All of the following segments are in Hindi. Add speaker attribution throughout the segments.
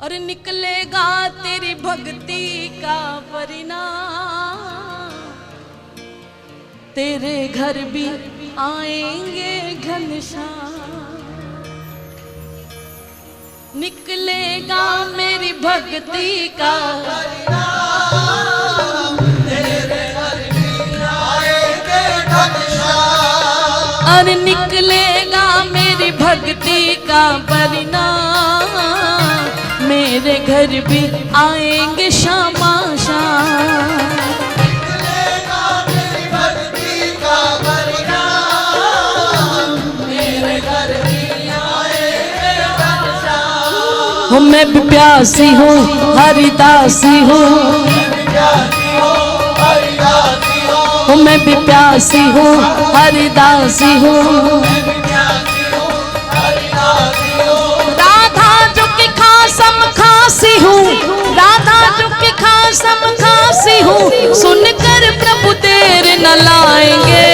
Speaker 1: और निकलेगा तेरी भक्ति का परिणाम। तेरे घर भी आएंगे घनश्याम। निकलेगा मेरी भक्ति का परिणाम। तेरे घर भी आएंगे घनश्याम। और निकलेगा मेरी भक्ति का परिणाम। मेरे घर भी आएंगे श्यामा श्याम। निकलेगा मेरी भक्ति का परिणाम। मेरे घर भी आएंगे घनश्याम। मैं भी प्यासी हूँ हरिदासी हूँ। मैं भी प्यासी हूँ हरिदासी हूँ। राधा जो कि खासम खासी हूँ। सुनकर प्रभु देर न लाएंगे।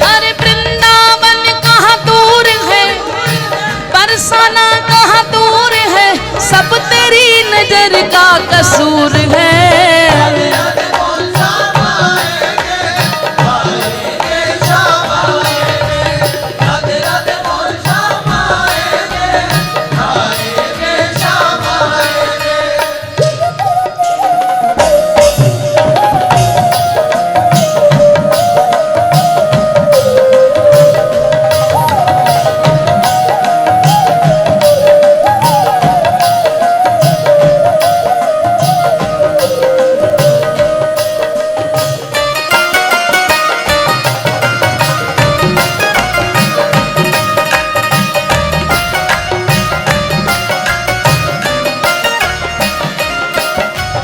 Speaker 1: अरे वृंदावन कहाँ दूर है, बरसाना कहाँ दूर है। सब तेरी नजर का कसूर है।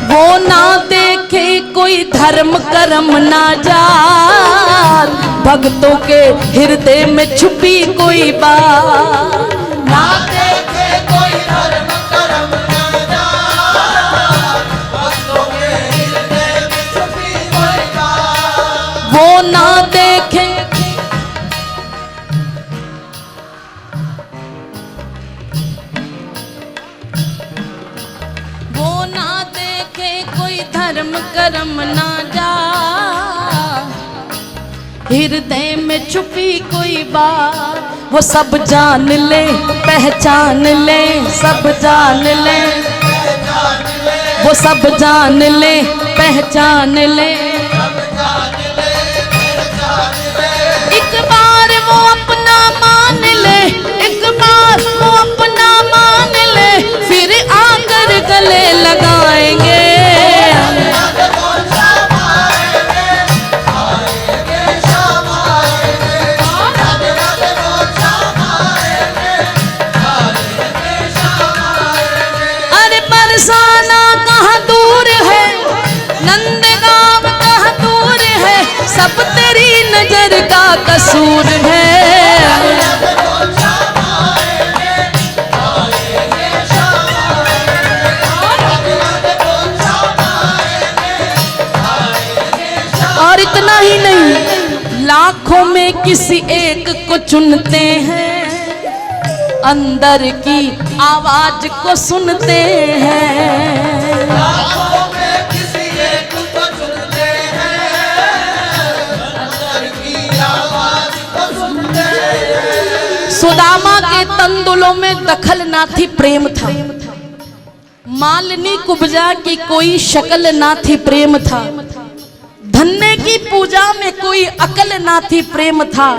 Speaker 1: वो ना देखे कोई धर्म कर्म ना जात। भक्तों के हृदय में छुपी कोई बात। ना देखे कोई धर्म कर्म ना जात। भक्तों के हृदय में छुपी कोई बात। वो ना देखे कोई धर्म कर्म ना जा। हृदय में छुपी कोई बात। वो सब जान ले पहचान ले। सब जान ले वो सब जान ले पहचान ले। एक बार वो अपना मान ले। एक बार वो अपना मान ले। फिर आकर गले लगाएंगे। अरे बरसाना कहाँ दूर है, नंदगांव कहाँ दूर है। सब तेरी नजर का कसूर है। और इतना ही नहीं, लाखों में किसी एक को चुनते हैं। अंदर की आवाज को सुनते हैं। लाखों में किसी एक को चुनते हैं। अंदर की आवाज को सुनते हैं। सुदामा के तंदुलों में दखल ना थी प्रेम था। मालिनी कुब्जा की कोई शक्ल ना थी प्रेम था। धन्य की पूजा में कोई अकल ना थी प्रेम था।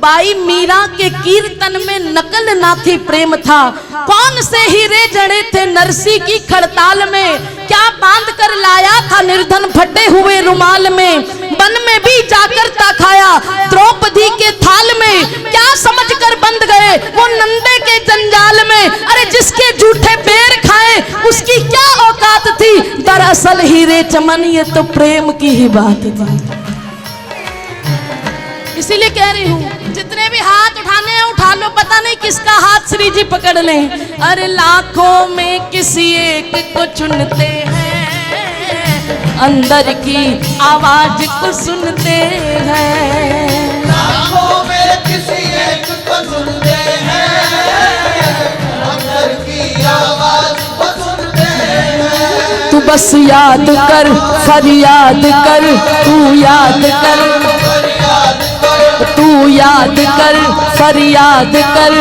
Speaker 1: बाई मीरा के कीर्तन में नकल ना थी प्रेम था। कौन से हीरे जड़े थे नरसी की खड़ताल में। क्या बांध कर लाया था निर्धन फटे हुए रुमाल में। वन में भी जाकर ताखाया द्रौपदी के थाल में। क्या समझकर बंद गए वो नंदे के जंजाल में। अरे जिसके झूठे पैर खाए उसकी क्या औकात थी। दरअसल हीरे चमन ये तो प्रेम की ही बात थी। इसीलिए कह रही हूँ जितने भी हाथ उठाने हैं उठा लो। पता नहीं किसका हाथ श्री जी पकड़ लें। अरे लाखों में किसी एक को चुनते हैं। अंदर की आवाज को सुनते हैं।
Speaker 2: लाखों में किसी एक को सुनते हैं, अंदर की आवाज को सुनते हैं।
Speaker 1: तू बस याद कर, फरियाद कर, तू याद कर, तू याद कर, फरियाद कर।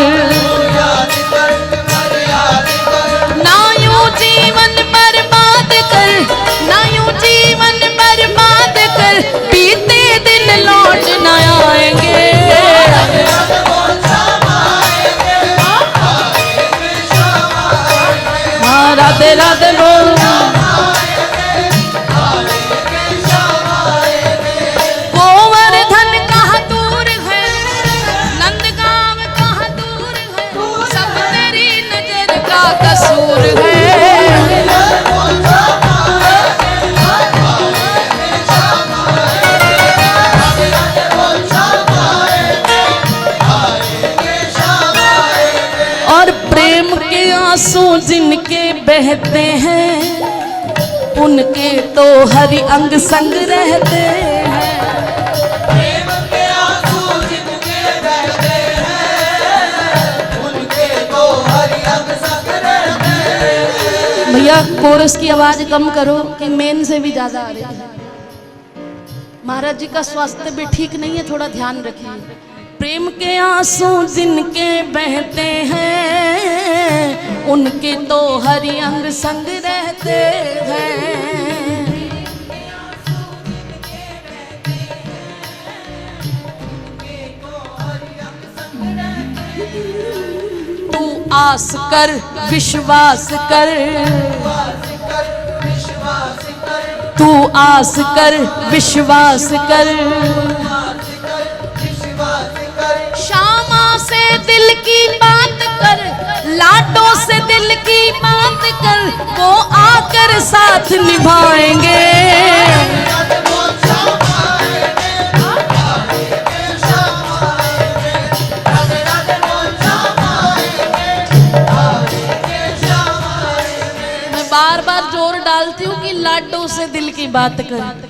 Speaker 1: ना यूं जीवन बर्बाद कर, ना यूं जीवन बर्बाद कर, बीते दिन लौट न आएंगे। हाँ राधे राधे बोल। कसूर है और प्रेम के आंसू जिनके बहते हैं, उनके तो हर अंग संग रहते हैं। भैया कोरस की आवाज कम करो कि मेन से भी ज्यादा आ रही है। महाराज जी का स्वास्थ्य भी ठीक नहीं है, थोड़ा ध्यान रखिए। प्रेम के आंसू जिनके बहते हैं, उनके तो हरि अंग संग रहते हैं। तू आस कर, विश्वास कर, तू आस कर, विश्वास कर। शामा से दिल की बात कर, लाडो से दिल की बात कर, वो आकर साथ निभाएंगे। बार बार जोर डालती हूँ कि लाडो से दिल की बात कर।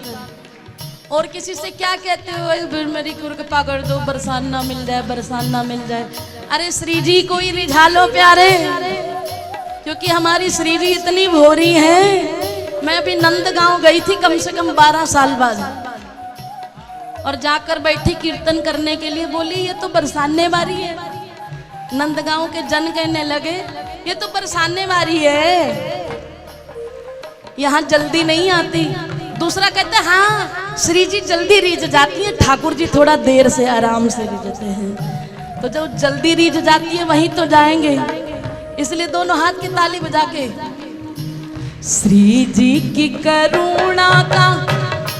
Speaker 1: और किसी से क्या कहते हो, मेरी कृपा कर दो, बरसाना मिल जाए, बरसाना मिल जाए। अरे श्री जी को ही रिझा लो प्यारे, क्योंकि हमारी श्री जी इतनी भोरी है। मैं भी नंदगांव गई थी कम से कम 12 साल बाद, और जाकर बैठी कीर्तन करने के लिए, बोली ये तो बरसाने वाली है। नंदगांव के जन कहने लगे ये तो बरसाने वाली है, यहाँ जल्दी नहीं आती। दूसरा कहते हाँ श्री जी जल्दी रीझ जाती है, ठाकुर जी थोड़ा देर से आराम से रीझते हैं। तो जो जल्दी रीझ जाती है वहीं तो जाएंगे, इसलिए दोनों हाथ की ताली बजा के श्री जी की करुणा का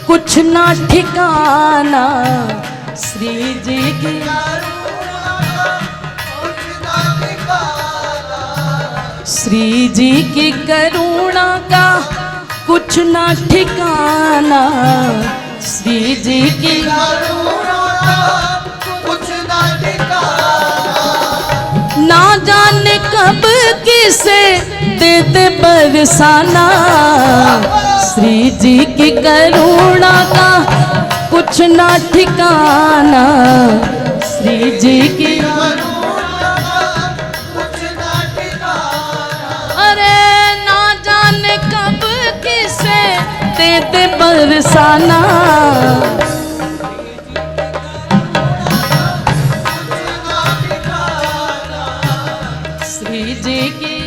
Speaker 1: कुछ ना ठिकाना, श्री जी की श्री जी की करुणा का कुछ ना ठिकाना, श्री जी की करुणा का
Speaker 2: कुछ ना ठिकाना।
Speaker 1: ना जाने कब किसे दे दे बरसाना, श्री जी की करुणा का कुछ ना ठिकाना, श्री जी की कब किसे देते बरसाना। श्री जी की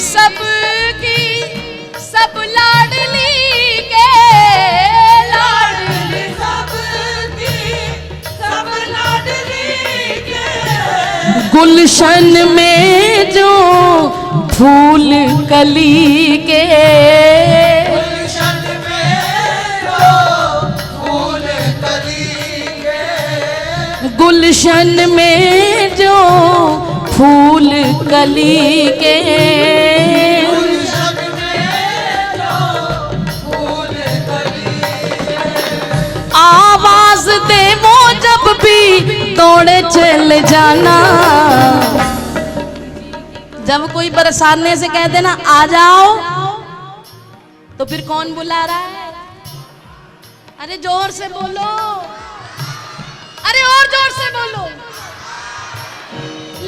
Speaker 1: सब लाडली के लाडली
Speaker 2: सब लाडली के
Speaker 1: गुलशन में जो फूल कली के
Speaker 2: गुलशन में जो फूल कली के
Speaker 1: गुलशन में जो फूल कली के
Speaker 2: गुलशन में जो फूल कली के
Speaker 1: आवाज दे वो जब भी तोड़े चल जाना। जब कोई बरसाने से कह देना आ जाओ तो फिर कौन बुला रहा है? अरे जोर से बोलो, अरे और जोर से बोलो।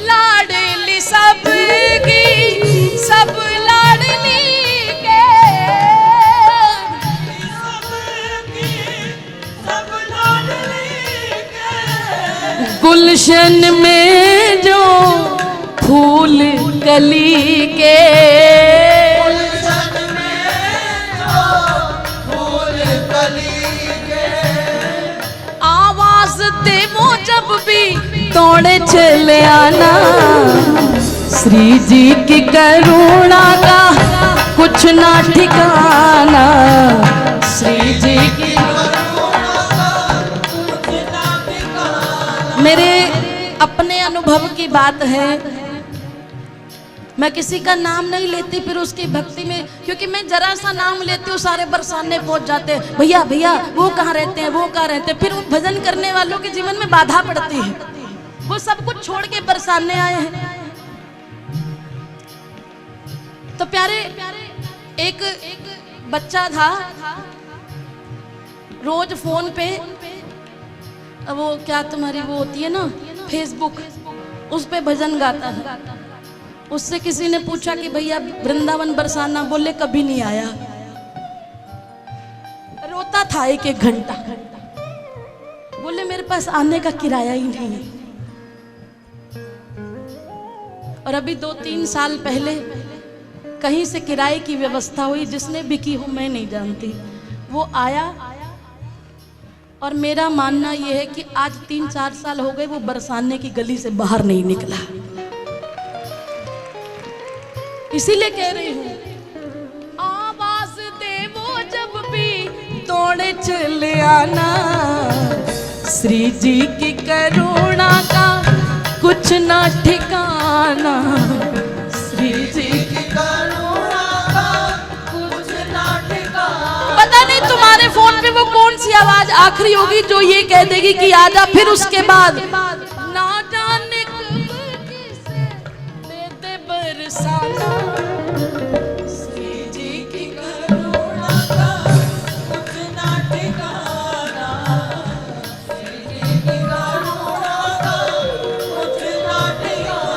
Speaker 1: लाडली सबकी सब लाडली के
Speaker 2: सब लाडली के
Speaker 1: गुलशन में जो फूल कली के
Speaker 2: गुलशन में जो फूल कली के
Speaker 1: आवाज दे वो जब भी तोड़े चले आना। श्री जी की करुणा का कुछ ना ठिकाना। श्री जी की मेरे अपने अनुभव की बात है, मैं किसी का नाम नहीं लेती फिर उसकी भक्ति में, क्योंकि मैं जरा सा नाम लेती हूँ सारे बरसाने पहुंच जाते हैं, भैया भैया वो कहाँ रहते हैं, वो कहाँ रहते हैं। फिर वो भजन करने वालों के जीवन में बाधा पड़ती है, वो सब कुछ छोड़ के बरसाने आए हैं। तो प्यारे एक बच्चा था, रोज फोन पे वो क्या तुम्हारी वो होती है ना फेसबुक, उस पे भजन गाता है। उससे किसी ने पूछा कि भैया वृंदावन बरसाना, बोले कभी नहीं आया। रोता था एक एक घंटा, बोले मेरे पास आने का किराया ही नहीं है। और अभी 2-3 साल पहले कहीं से किराए की व्यवस्था हुई, जिसने भी की हो मैं नहीं जानती, वो आया। और मेरा मानना यह है कि आज 3-4 साल हो गए वो बरसाने की गली से बाहर नहीं निकला। इसीलिए कह रही हूं, आवाज दे वो जब भी तोड़े चले आना। श्री जी की करुणा का कुछ ना ठिकाना। श्री जी की
Speaker 2: करुणा का कुछ ना ठिकाना।
Speaker 1: पता नहीं तुम्हारे फोन पे वो कौन सी आवाज आखिरी होगी जो ये कह देगी कि आजा, फिर उसके बाद ना जाने कब किसे दे दे बरसाना। श्री जी की
Speaker 2: करुणा का कुछ ना ठिकाना। श्री जी की करुणा का कुछ ना ठिकाना।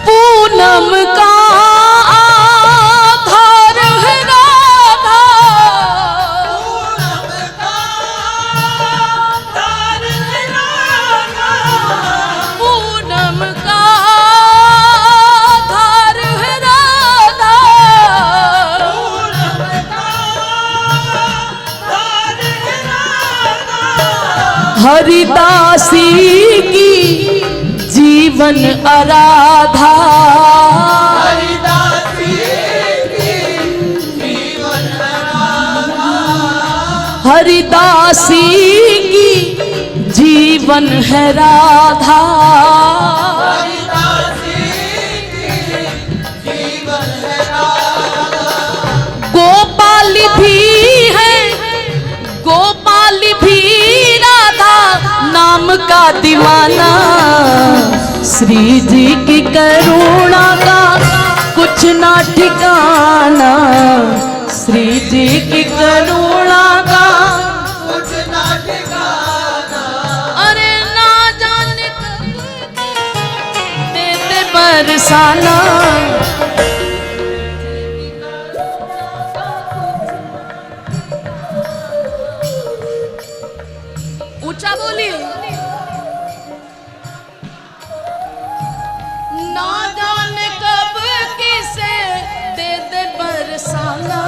Speaker 1: पूनम का आधार है राधा।
Speaker 2: पूनम का आधार है राधा।
Speaker 1: पूनम का आधार है राधा।
Speaker 2: पूनम का आधार है राधा।
Speaker 1: हरिदासी की जीवन आराधा।
Speaker 2: हरिदासी की जीवन आराधा।
Speaker 1: हरिदासी की जीवन है राधा।
Speaker 2: हरिदासी की जीवन है राधा।
Speaker 1: गोपाल भी है नाम का दीवाना, श्री जी की करुणा का कुछ ना ठिकाना, श्री जी की करुणा का
Speaker 2: कुछ ना ठिकाना।
Speaker 1: अरे ना जाने कब देते बरसाना, ऊंचा बोलिए। ना जाने कब किसे दे दे बरसाना,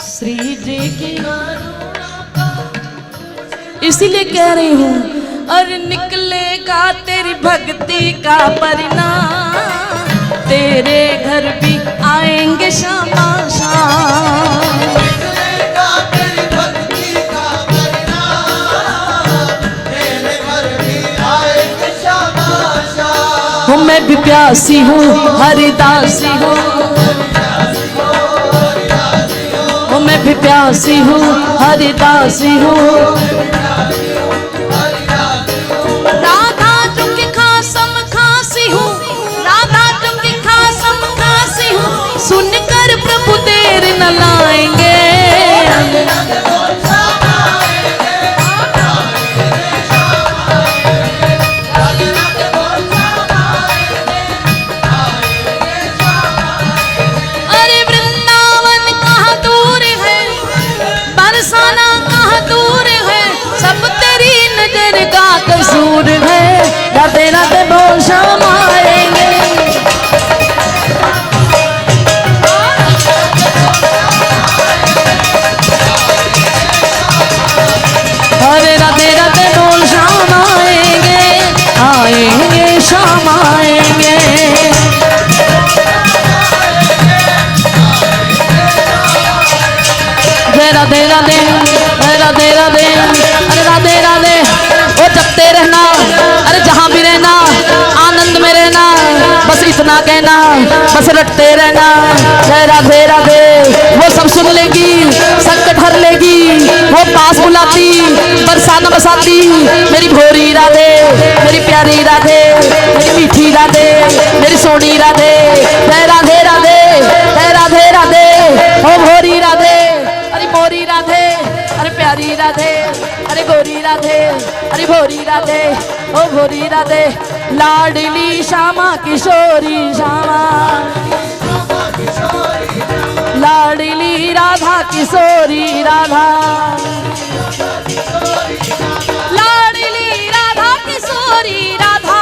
Speaker 1: श्री जी की इसीलिए कह रही हूँ, अरे निकलेगा तेरी भक्ति का परिणाम, तेरे घर भी आएंगे शामा शाम।
Speaker 2: निकलेगा तेरी भक्ति का परिणाम, तेरे घर भी आएंगे शाबाश।
Speaker 1: हो मैं भी प्यासी हूँ हरिदासी हूँ, हो मैं भी प्यासी हूँ हरिदासी हूँ। राधा चुंकी खासम खासी हूँ, राधा चुंकी खासम खासी हूँ, सुनकर प्रभु देर न लाएंगे। अरे वृंदावन कहाँ दूर है, बरसाना कहाँ दूर है, सब तेरी नजर का कसूर है। राधे राधे बोल शाम आएंगे, अरे राधे राधे बोल शाम आएंगे, आएंगे शाम आएंगे। जय राधे राधे, जय राधे राधे, अरे राधे राधे। वो जपते रहना, अरे जहाँ भी रहना आनंद में रहना, बस इतना कहना, बस रटते रहना। जय राधे राधे, वो सब सुन लेगी, संकट हर लेगी, वो पास बुलाती, बरसाना बसाती। मेरी भोरी राधे, मेरी प्यारी राधे, मेरी मीठी राधे, मेरी सोनी राधे। जय राधे राधे, जय राधे राधे, ओ भोरी राधे, अरे मोरी राधे, अरे प्यारी राधे, अरे गोरी राधे, अरे भोरी राधे, ओ भोरी राधे। लाडली श्यामा किशोरी श्यामा, लाडली राधा किशोरी राधा, लाडली राधा किशोरी राधा,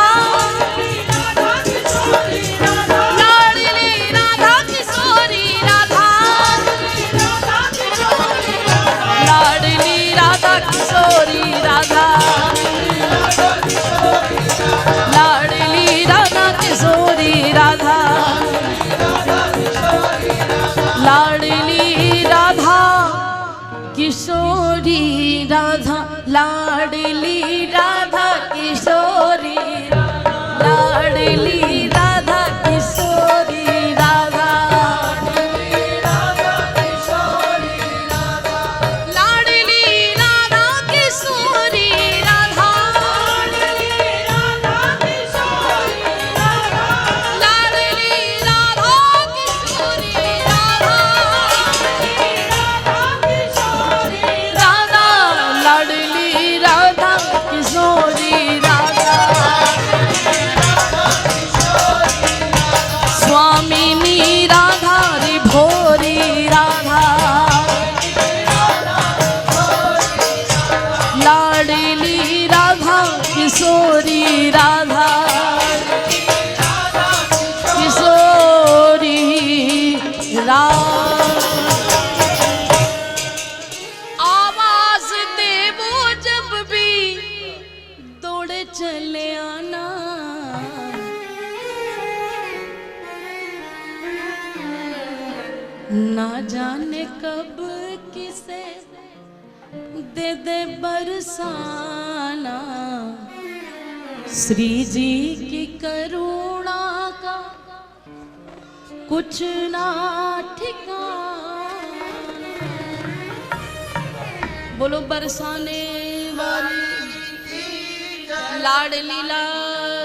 Speaker 1: लाडली राधा किशोरी राधा, लाडली राधा किशोरी राधा, लाडली राधा किशोरी राधा, लाडली राधा किशोरी राधा, लाडली राधा किशोरी, लाडली राधा किशोरी राधा, लाडली राधा किशोरी राधा, लाडली राधा किशोरी राधा, राधा लाडली राधा किशोरी राधा, स्वामिनी राधा री भोरी राधा, लाडली राधा किशोरी राधा, किशोरी राधा। आवाज देवो जब भी दौड़े चले आना, ना जाने कब किसे दे दे बरसाना, श्री जी की करुणा का कुछ ना ठिकाना। बोलो बरसाने वाली लाडली लाल